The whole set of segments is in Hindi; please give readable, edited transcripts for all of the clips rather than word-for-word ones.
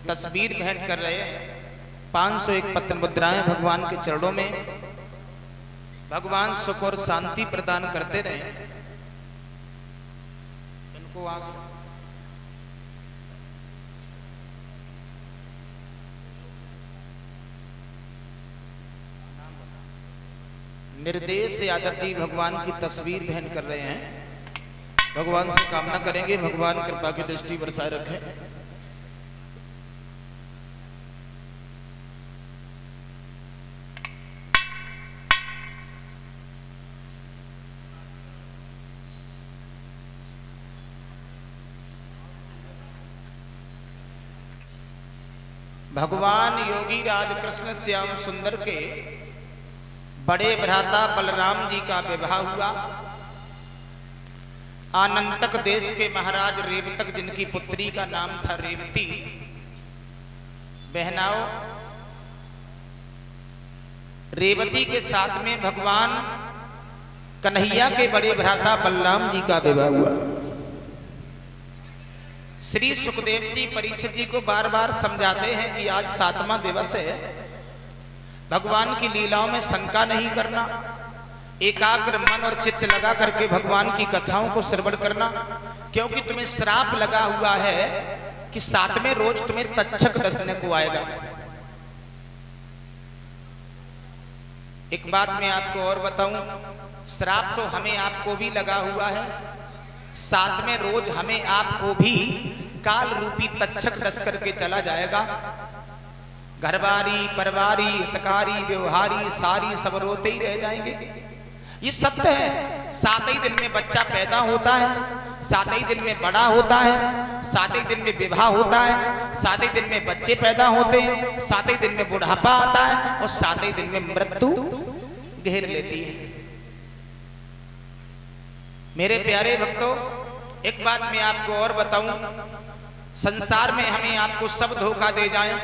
तस्वीर भेंट कर रहे हैं 501 पत्र मुद्राएं भगवान के चरणों में। भगवान सुख और शांति प्रदान करते रहे। इनको आगे निर्देश यादव जी भगवान की तस्वीर भेंट कर रहे हैं। भगवान से कामना करेंगे भगवान कृपा की दृष्टि बरसाए रखें। भगवान योगी राज कृष्ण श्याम सुंदर के बड़े भ्राता बलराम जी का विवाह हुआ। आनंतक देश के महाराज रेवतक जिनकी पुत्री का नाम था रेवती। बहनाओं, रेवती के साथ में भगवान कन्हैया के बड़े भ्राता बलराम जी का विवाह हुआ। श्री सुखदेव जी परीक्षित जी को बार बार समझाते हैं कि आज 7वां दिवस है, भगवान की लीलाओं में शंका नहीं करना, एकाग्र मन और चित्त लगा करके भगवान की कथाओं को श्रवण करना, क्योंकि तुम्हें श्राप लगा हुआ है कि 7वें रोज तुम्हें तक्षक डसने को आएगा। एक बात मैं आपको और बताऊं, श्राप तो हमें आपको भी लगा हुआ है, 7वें रोज हमें आपको भी काल रूपी तक्षक डस करके चला जाएगा। घरवारी परवारी हितकारी व्यवहारी सारी सब रोते ही रह जाएंगे। ये सत्य है। 7 ही दिन में बच्चा पैदा होता है, 7 ही दिन में बड़ा होता है, 7 ही दिन में विवाह होता है, 7 ही दिन में बच्चे पैदा होते हैं, 7 ही दिन में बुढ़ापा आता है और 7 ही दिन में मृत्यु घेर लेती है। मेरे प्यारे भक्तों, एक बात मैं आपको और बताऊं, संसार में हमें आपको सब धोखा दे जाएं,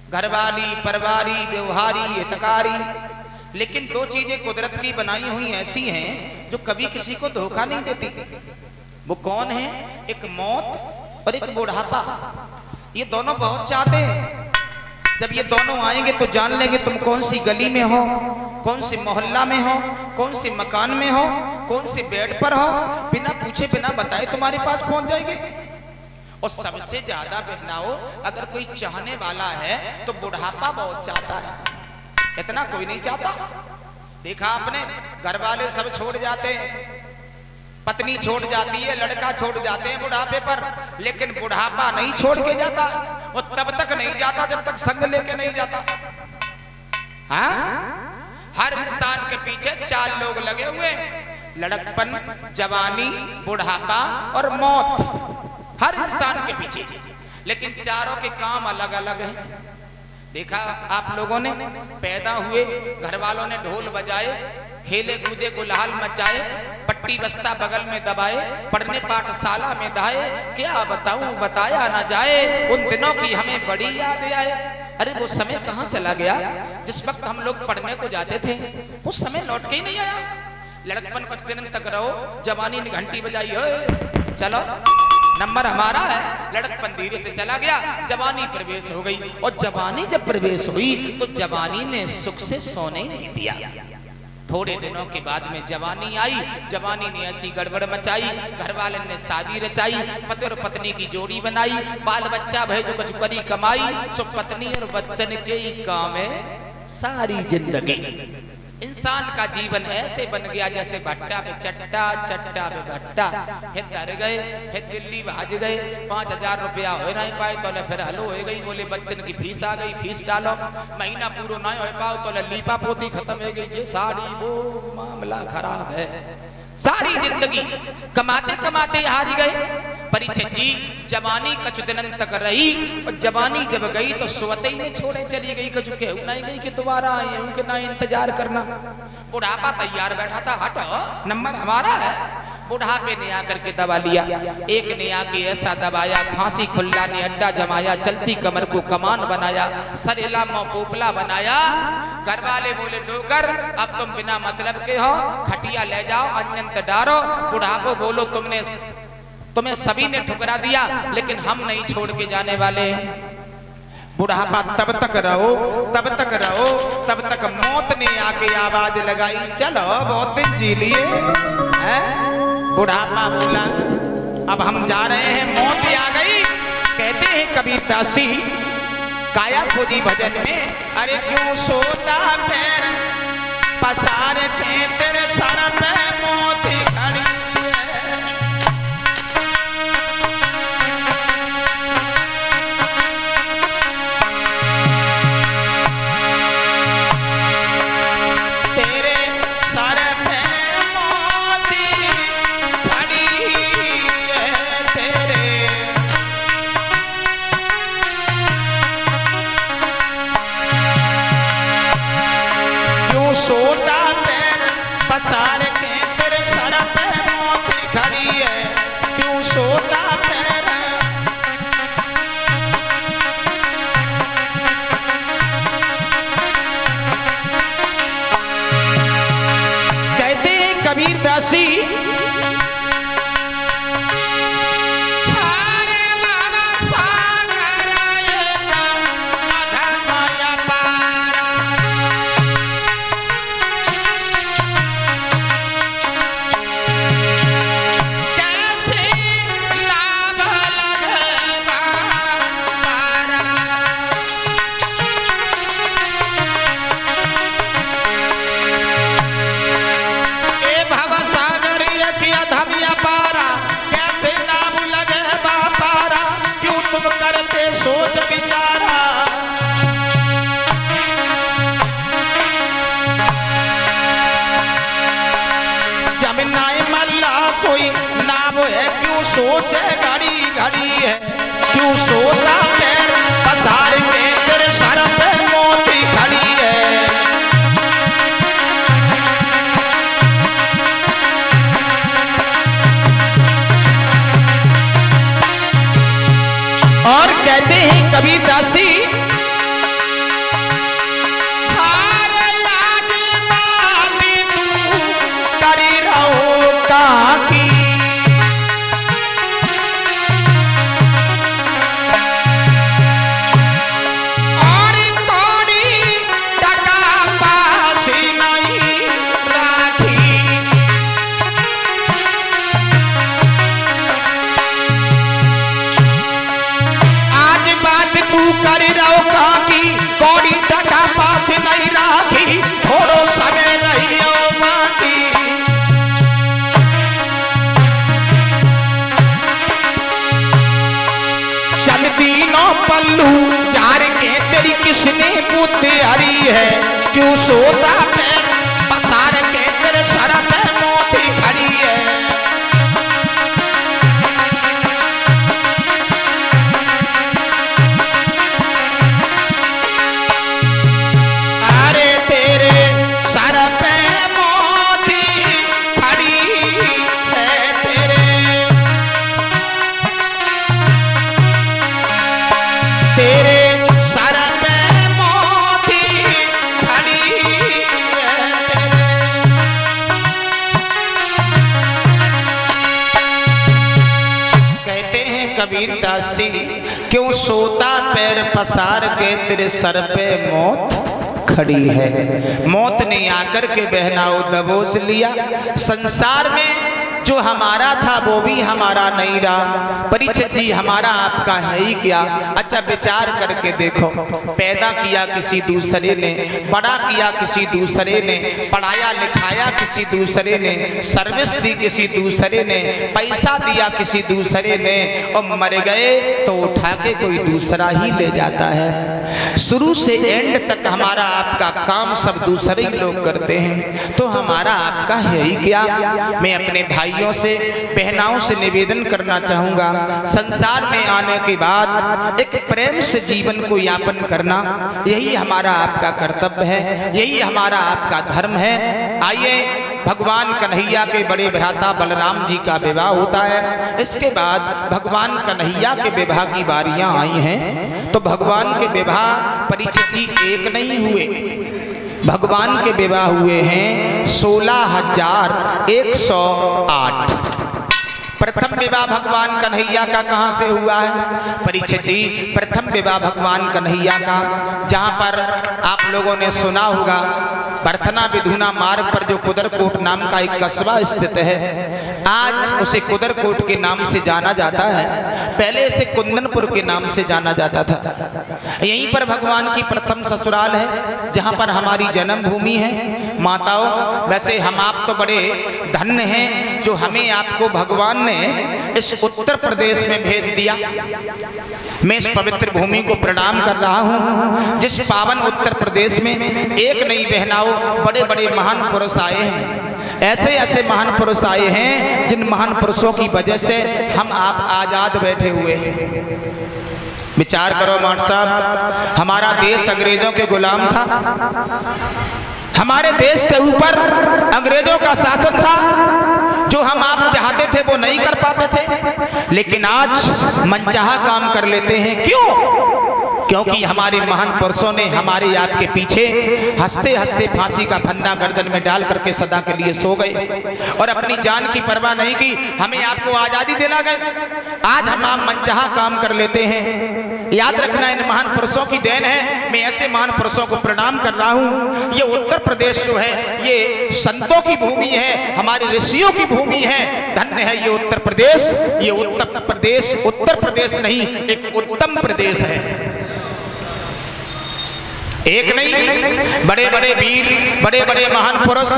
घरवाली परवारी व्यवहारी हितकारी, लेकिन 2 चीजें कुदरत की बनाई हुई ऐसी हैं जो कभी किसी को धोखा नहीं देती। वो कौन है? एक मौत और एक बुढ़ापा। ये दोनों बहुत चाहते हैं। जब ये दोनों आएंगे तो जान लेंगे तुम कौन सी गली में हो, कौन से मोहल्ला में हो, कौन से मकान में हो, कौन से बेड पर हो, बिना पूछे बिना बताए तुम्हारे पास पहुंच जाएंगे। और सबसे ज्यादा बहनाओ, अगर कोई चाहने वाला है तो बुढ़ापा बहुत चाहता है, इतना कोई नहीं चाहता। देखा आपने, घर वाले सब छोड़ जाते हैं, पत्नी छोड़ जाती है, लड़का छोड़ जाते हैं बुढ़ापे पर, लेकिन बुढ़ापा नहीं छोड़ के जाता। वो तब तक नहीं जाता जब तक संग लेके नहीं जाता। हाँ, हर इंसान के पीछे 4 लोग लगे हुए, लड़कपन, जवानी, बुढ़ापा और मौत, हर इंसान के पीछे, लेकिन चारों के काम अलग अलग हैं। देखा आप लोगों ने, पैदा हुए घर वालों ने ढोल बजाए, खेले कूदे गुलाल मचाए, पट्टी बस्ता बगल में दबाए, पढ़ने पाठशाला में दाए, क्या बताऊं बताया ना जाए, उन दिनों की हमें बड़ी याद आए। अरे वो समय कहाँ चला गया जिस वक्त हम लोग पढ़ने को जाते थे, वो समय लौट के ही नहीं आया। लड़कपन कुछ दिन तक रहो, जवानी ने घंटी बजाई, चलो नंबर हमारा है, लड़कपन धीरे से चला गया, जवानी प्रवेश हो गई। और जवानी जब प्रवेश हुई तो जवानी ने सुख से सोने ही नहीं दिया। थोड़े दिनों के बाद में जवानी आई, जवानी ने ऐसी गड़बड़ मचाई, घर वाले ने शादी रचाई, पति और पत्नी की जोड़ी बनाई, बाल बच्चा भय जो कुछ करी कमाई, सो पत्नी और बच्चन के ही काम है सारी जिंदगी। इंसान का जीवन ऐसे बन गया जैसे भट्टा पे चट्टा, चट्टा पे भट्टा। हे डर गए, हे दिल्ली भाज गए, 5000 रुपया हो नहीं पाए तो फिर हलो हो गई, बोले बच्चन की फीस आ गई, फीस डालो, महीना पूरा नहीं हो पाओ तो लीपा पोती खत्म हो गई, ये साड़ी वो मामला खराब है। सारी जिंदगी कमाते कमाते हारी गए। परीक्षित जी जवानी कछु दिन तक रही, और जवानी जब गई तो सुवते ही में छोड़े चली गई, कछु कहू नहीं गई कि दोबारा आई हूं कि ना इंतजार करना। बुढ़ापा तैयार बैठा था, हट नंबर हमारा है। बुढ़ापे ने आकर के दबा लिया, एक ने आके ऐसा दबाया, खांसी खुल्ला ने अड्डा जमाया, चलती कमर को कमान बनाया, सरेला मुंह पोपला बनाया। घर वाले बोले डोकर अब तुम बिना मतलब के हो, खटिया ले जाओ, अन्यंत डारो। बुढ़ापो बोलो तुमने तुम्हें सभी ने ठुकरा दिया, लेकिन हम नहीं छोड़ के जाने वाले। बुढ़ापा तब तक रहो, तब तक रहो, तब तक मौत ने आके आवाज लगाई, चलो बहुत दिन जी लिए। बुढ़ापा बोला अब हम जा रहे हैं, मौत आ गई। कहते हैं कबीर दासी काया खोजी भजन में, अरे क्यों सोता पैर पसार के तेरे सर पे मौत खड़ी है। तेरे सर पे मौत खड़ी है तेरे। क्यों सोता पैर पसार के तेरे सर पे मौत खड़ी है, क्यों सोता पैर। कहते हैं कबीर दासी सोच विचारा। जब नाय मल्ला कोई नाम है, क्यों सोचे घड़ी घड़ी है, क्यों सोता पैर पसार के तेरे सर पे मौत खड़ी है। और कहते हैं कबीर दासी हारे लाज बाती तू करी रहो काकी। और कौड़ी टका पास नहीं राखी। तू कर रहो काकी, कौड़ी टका पास नहीं राखी, थोड़ो समय रही बाकी। चल तीनों पल्लू जार के तेरी किसने बुद्ध हरी है, क्यों सोता पैर पसार के तेरे सर पे मौत खड़ी है। कबीर दासी क्यों सोता पैर पसार के तेरे सर पे मौत खड़ी है। मौत ने आकर के बहनाओ दबोच लिया। संसार में जो हमारा था वो भी हमारा नहीं रहा। परीक्षित जी हमारा आपका है ही क्या। अच्छा विचार करके देखो, पैदा किया किसी दूसरे ने, बड़ा किया किसी दूसरे ने, पढ़ाया लिखाया किसी दूसरे ने, सर्विस दी किसी दूसरे ने, पैसा दिया किसी दूसरे ने, और मर गए तो उठा के कोई दूसरा ही ले जाता है। शुरू से एंड तक हमारा आपका काम सब दूसरे ही लोग करते हैं, तो हमारा आपका है ही क्या। मैं अपने भाइयों से बहनाओं से निवेदन करना चाहूँगा, संसार में आने के बाद एक प्रेम से जीवन को यापन करना यही हमारा आपका कर्तव्य है, यही हमारा आपका धर्म है। आइए, भगवान कन्हैया के बड़े भ्राता बलराम जी का विवाह होता है। इसके बाद भगवान कन्हैया के विवाह की बारियां आई हैं। तो भगवान के विवाह परीक्षित जी एक नहीं हुए, भगवान के विवाह हुए हैं 16,108। प्रथम विवाह भगवान कन्हैया का कहां से हुआ है? परीक्षित जी, प्रथम विवाह भगवान कन्हैया का, जहां पर आप लोगों ने सुना होगा बरथना विधुना मार्ग पर जो कुदरकोट नाम का एक कस्बा स्थित है, आज उसे कुदरकोट के नाम से जाना जाता है। पहले इसे कुंदनपुर के नाम से जाना जाता था। यहीं पर भगवान की प्रथम ससुराल है, जहां पर हमारी जन्मभूमि है। माताओं, वैसे हम आप तो बड़े धन्य हैं जो हमें आपको भगवान ने इस उत्तर प्रदेश में भेज दिया। मैं इस पवित्र भूमि को प्रणाम कर रहा हूं, जिस पावन उत्तर प्रदेश में एक नहीं बहनाओं बड़े बड़े महान पुरुष आए हैं। ऐसे ऐसे महान पुरुष आए हैं जिन महान पुरुषों की वजह से हम आप आजाद बैठे हुए हैं। विचार करो माट साहब, हमारा देश अंग्रेजों के गुलाम था, हमारे देश के ऊपर अंग्रेजों का शासन था। जो हम आप चाहते थे वो नहीं कर पाते थे, लेकिन आज मनचाहा काम कर लेते हैं। क्यों? क्योंकि हमारे महान पुरुषों ने हमारे आपके पीछे हंसते हंसते फांसी का फंदा गर्दन में डाल करके सदा के लिए सो गए और अपनी जान की परवाह नहीं की, हमें आपको आजादी दिला गए। आज हम आप मनचाहा काम कर लेते हैं। याद रखना, इन महान पुरुषों की देन है। मैं ऐसे महान पुरुषों को प्रणाम कर रहा हूँ। ये उत्तर प्रदेश जो है ये संतों की भूमि है, हमारे ऋषियों की भूमि है। धन्य है ये उत्तर प्रदेश। ये उत्तर प्रदेश नहीं, एक उत्तम प्रदेश है। एक नहीं, बड़े बड़े वीर, बड़े बड़े महान पुरुष,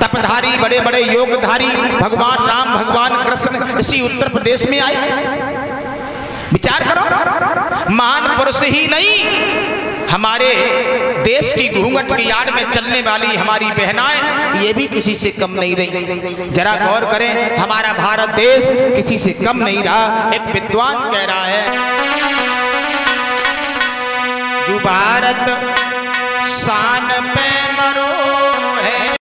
तपधारी, बड़े बड़े योगधारी भगवान राम, भगवान कृष्ण इसी उत्तर प्रदेश में आए। विचार करो, महान पुरुष ही नहीं, हमारे देश की घूंघट की आड़ में चलने वाली हमारी बहनाएं, ये भी किसी से कम नहीं रही। जरा गौर करें, हमारा भारत देश किसी से कम नहीं रहा। एक विद्वान कह रहा है, जो भारत शान पे मरो